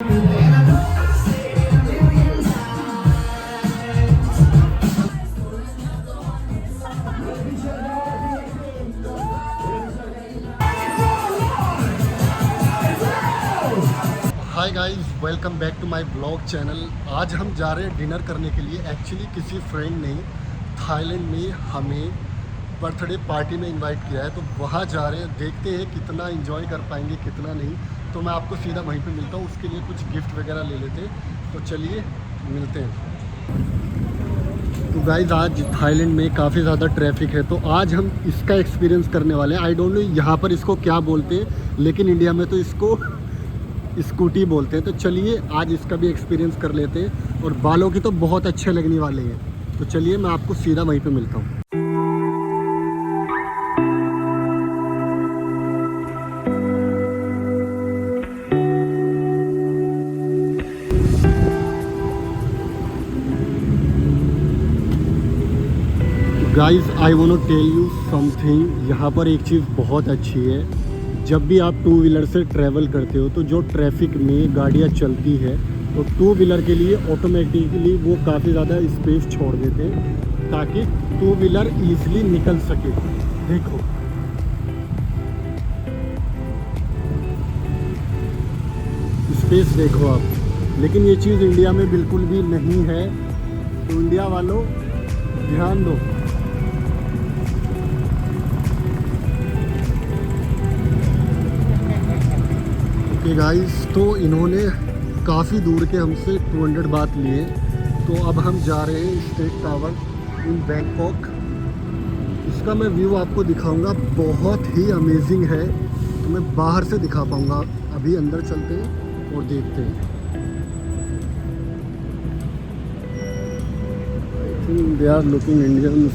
Hi guys, welcome back to my blog channel. आज हम जा रहे हैं डिनर करने के लिए। एक्चुअली किसी फ्रेंड ने थाईलैंड में हमें बर्थडे पार्टी में इनवाइट किया है, तो वहाँ जा रहे हैं। देखते हैं कितना एंजॉय कर पाएंगे कितना नहीं। तो मैं आपको सीधा वहीं पे मिलता हूँ, उसके लिए कुछ गिफ्ट वगैरह ले लेते हैं। तो चलिए मिलते हैं। तो गाइस, आज थाईलैंड में काफ़ी ज़्यादा ट्रैफिक है, तो आज हम इसका एक्सपीरियंस करने वाले हैं। आई डोंट नो यहाँ पर इसको क्या बोलते हैं, लेकिन इंडिया में तो इसको स्कूटी बोलते हैं। तो चलिए आज इसका भी एक्सपीरियंस कर लेते हैं। और बालों की तो बहुत अच्छे लगने वाले हैं। तो चलिए मैं आपको सीधा वहीं पे मिलता हूँ। Guys, I want to tell you something. यहाँ पर एक चीज़ बहुत अच्छी है। जब भी आप टू व्हीलर से ट्रैवल करते हो, तो जो ट्रैफिक में गाड़ियाँ चलती है, तो टू व्हीलर के लिए ऑटोमेटिकली वो काफ़ी ज़्यादा स्पेस छोड़ देते हैं, ताकि टू व्हीलर ईजिली निकल सके। देखो, स्पेस देखो आप। लेकिन ये चीज़ इंडिया में बिल्कुल भी नहीं है। तो इंडिया वालों, ध्यान दो। गाइस, तो इन्होंने काफ़ी दूर के हमसे 200 बात लिए। तो अब हम जा रहे हैं स्टेट टावर इन बैंकॉक। इसका मैं व्यू आपको दिखाऊंगा, बहुत ही अमेजिंग है। तो मैं बाहर से दिखा पाऊंगा। अभी अंदर चलते हैं और देखते हैं। I think they are looking Indians.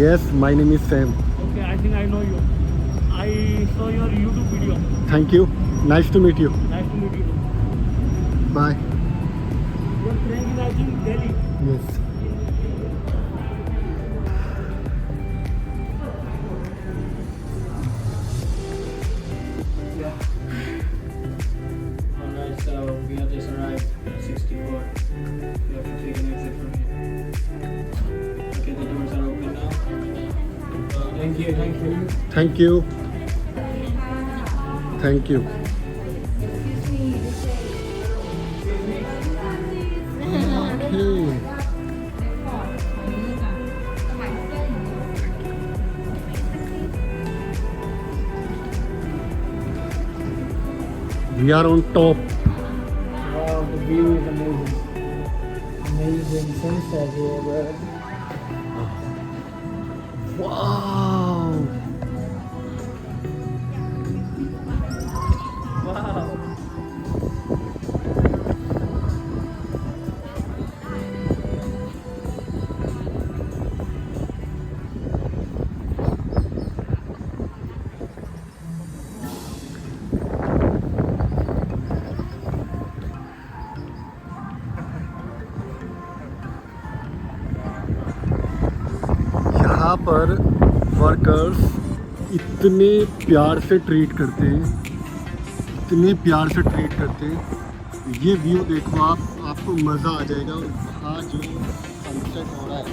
Yes, my name is Sam. Okay, I think I know you. I saw your YouTube video. Thank you, nice to meet you. Nice to meet you. Bye. Your friend is I think Delhi. Yes. Alright, so we have just arrived at 64. We have to take an exit from here. Okay, the doors are open now. Thank you, thank you. Thank you, thank you. We are on top. Wow, the view is amazing. Amazing sunset here, bro. Wow. Wow. यहाँ पर workers इतने प्यार से treat करते हैं, इतने प्यार से ट्रीट करते हैं। ये व्यू देखो आप, आपको मज़ा आ जाएगा। और वहाँ जो सनसेट हो रहा है,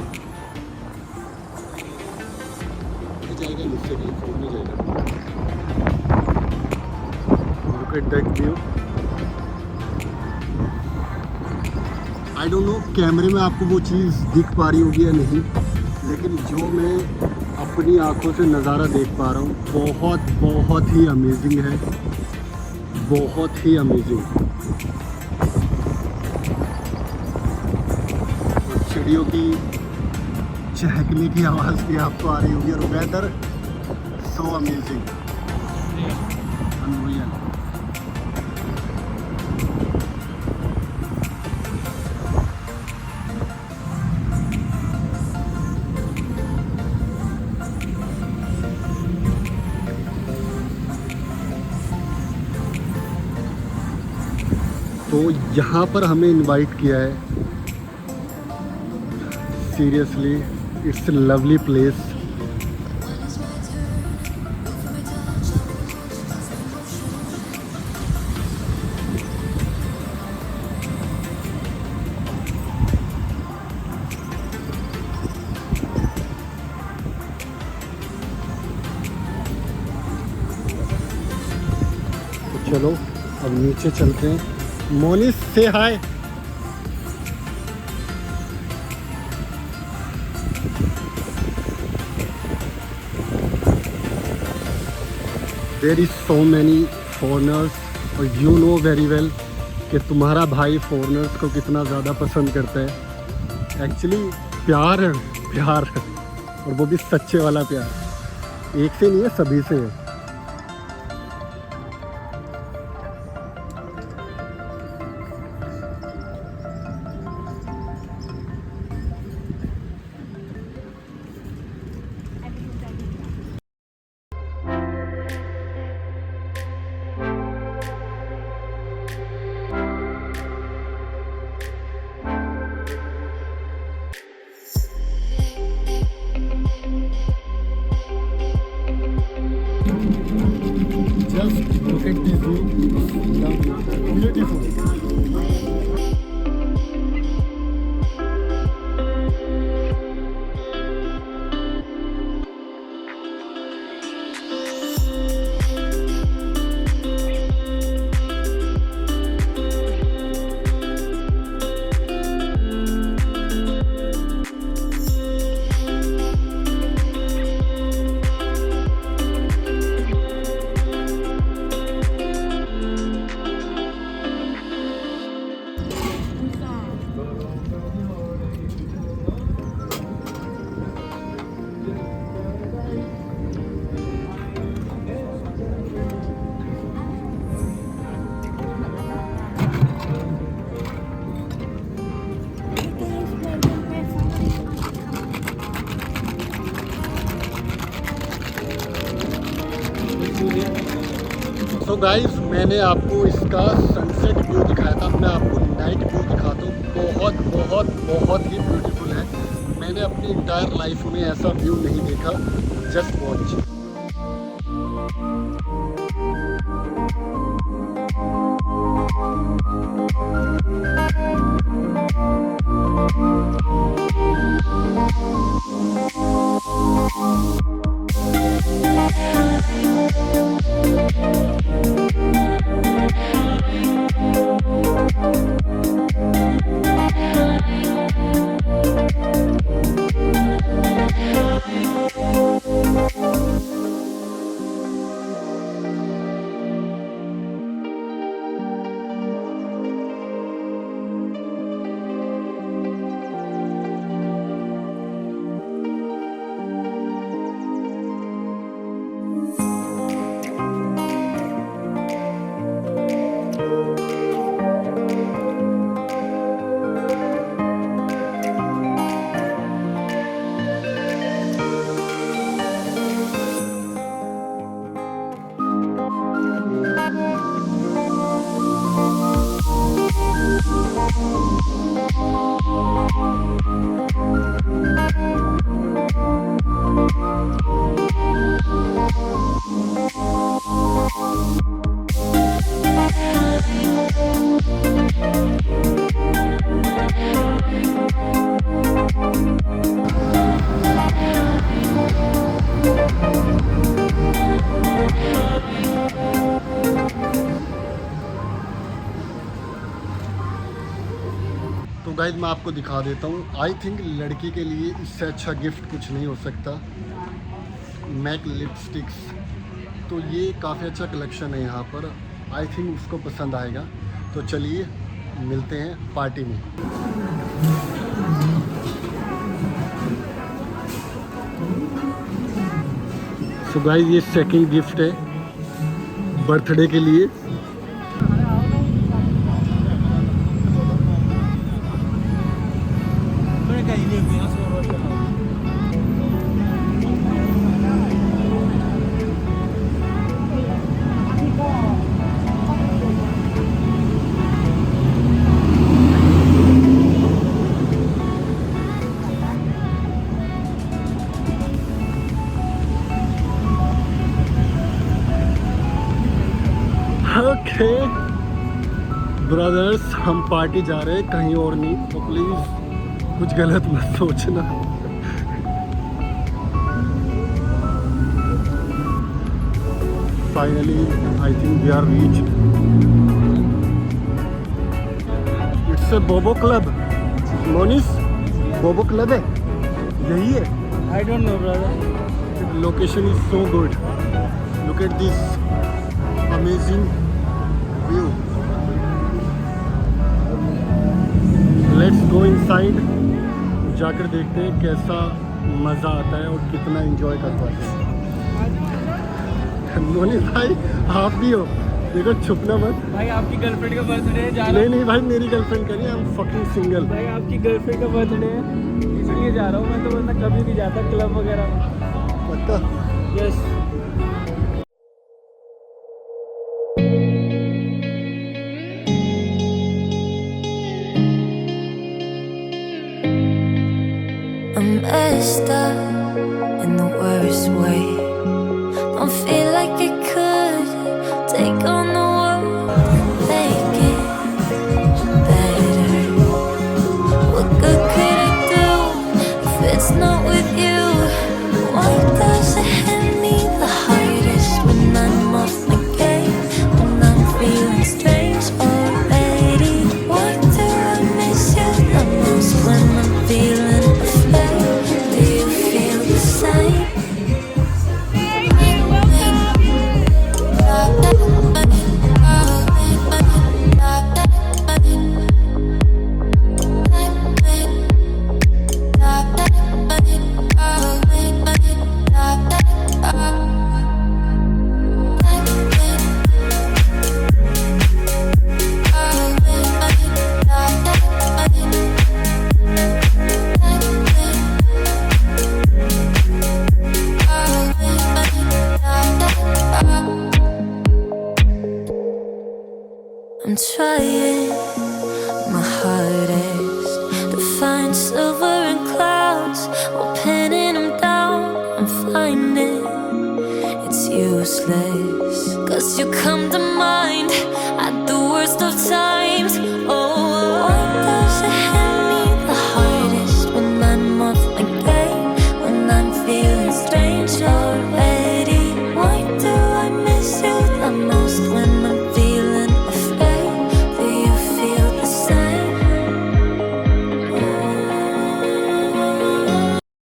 ये जाएगा नीचे, कहीं फोन में जाएगा। Look at that view. I don't know कैमरे में आपको वो चीज़ दिख पा रही होगी या नहीं, लेकिन जो मैं अपनी आंखों से नज़ारा देख पा रहा हूँ, बहुत बहुत ही अमेजिंग है, बहुत ही अमेजिंग। चिड़ियों की चहकने की आवाज़ भी आपको आ रही होगी। और वेदर सो अमेजिंग, अनरियल। तो यहाँ पर हमें इनवाइट किया है। Seriously, it's a lovely place. चलो अब नीचे चलते हैं। मोनिस से hi. There is so many foreigners और यू नो वेरी वेल कि तुम्हारा भाई फॉरेनर्स को कितना ज़्यादा पसंद करता है। एक्चुअली प्यार है, प्यार है, और वो भी सच्चे वाला प्यार। एक से नहीं है, सभी से है। Just look at this view. Beautiful. तो गाइस मैंने आपको इसका सनसेट व्यू दिखाया था, मैं आपको नाइट व्यू दिखाता हूँ। बहुत बहुत बहुत ही ब्यूटीफुल है। मैंने अपनी इंटायर लाइफ में ऐसा व्यू नहीं देखा। Just watch. तो गाइज मैं आपको दिखा देता हूँ। आई थिंक लड़की के लिए इससे अच्छा गिफ्ट कुछ नहीं हो सकता। मैक लिपस्टिक्स, तो ये काफ़ी अच्छा कलेक्शन है यहाँ पर। आई थिंक उसको पसंद आएगा। तो चलिए मिलते हैं पार्टी में। सो गाइज ये सेकंड गिफ्ट है बर्थडे के लिए। ओके ब्रदर्स, हम पार्टी जा रहे हैं कहीं और नहीं, तो प्लीज़ कुछ गलत मत सोचना। finally I think we are reached. It's a Bobo Club. Monis, Bobo Club है यही है. I don't know, brother. Location is so good. Look at this amazing view. Let's go inside. जाकर देखते हैं कैसा मज़ा आता है और कितना एंजॉय कर पाते हैं. मोनिस भाई आप भी हो, देखो छुपना मत. भाई आपकी गर्लफ्रेंड का बर्थडे है, जा रहा नहीं हूँ. नहीं भाई मेरी गर्लफ्रेंड का नहीं, आई एम फकिंग सिंगल. भाई आपकी गर्लफ्रेंड का बर्थडे है इसलिए जा रहा हूँ. मैं तो वरना कभी नहीं जाता क्लब वगैरह में. पक्का. Yes. I'm messed up in the worst way. Don't feel like I could take on the world and make it better. What good could I do if it's not with you? Why does it hit me the hardest when I'm off my game? When I'm feeling strange already. Why do I miss you the most when I'm feeling afraid? Do you feel the same? I'm trying my hardest to find silver in clouds while pinning them down. I'm finding it's useless, 'cause you come to mind at the worst of times. Oh, why does it hit me the hardest when I'm off my game? When I'm feeling strange already. Why do I miss you the most when I'm feeling afraid? Do you feel the same?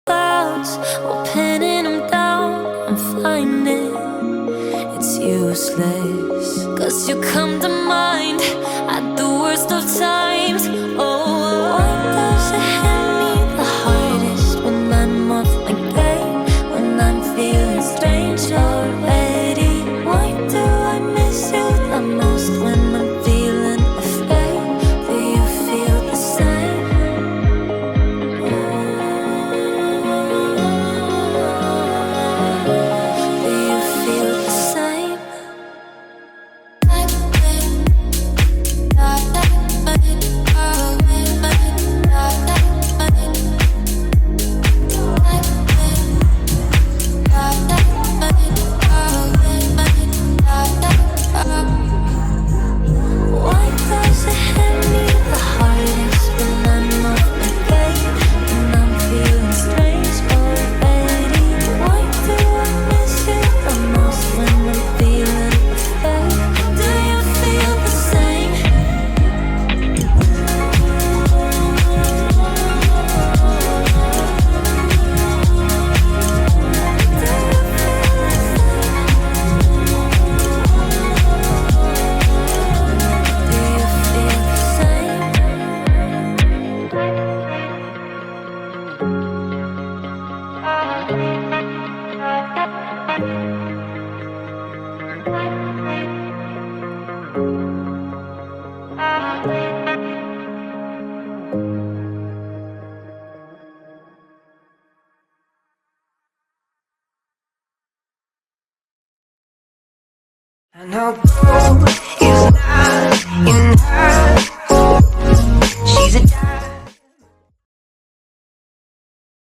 Clouds while pinning them down. I'm finding it's useless, 'cause you come to mind at the worst of times. Oh, why does it hit me the hardest when I'm off my game? When I'm feeling strange already. Why do I miss you the most when I'm feeling afraid? Do you feel the same? Do you feel the same? Why does it hit me the hardest when I'm off my game? When I'm feeling strange already. Why do I miss you the most when I'm feeling afraid? Do you feel the same? Do you feel the same? I know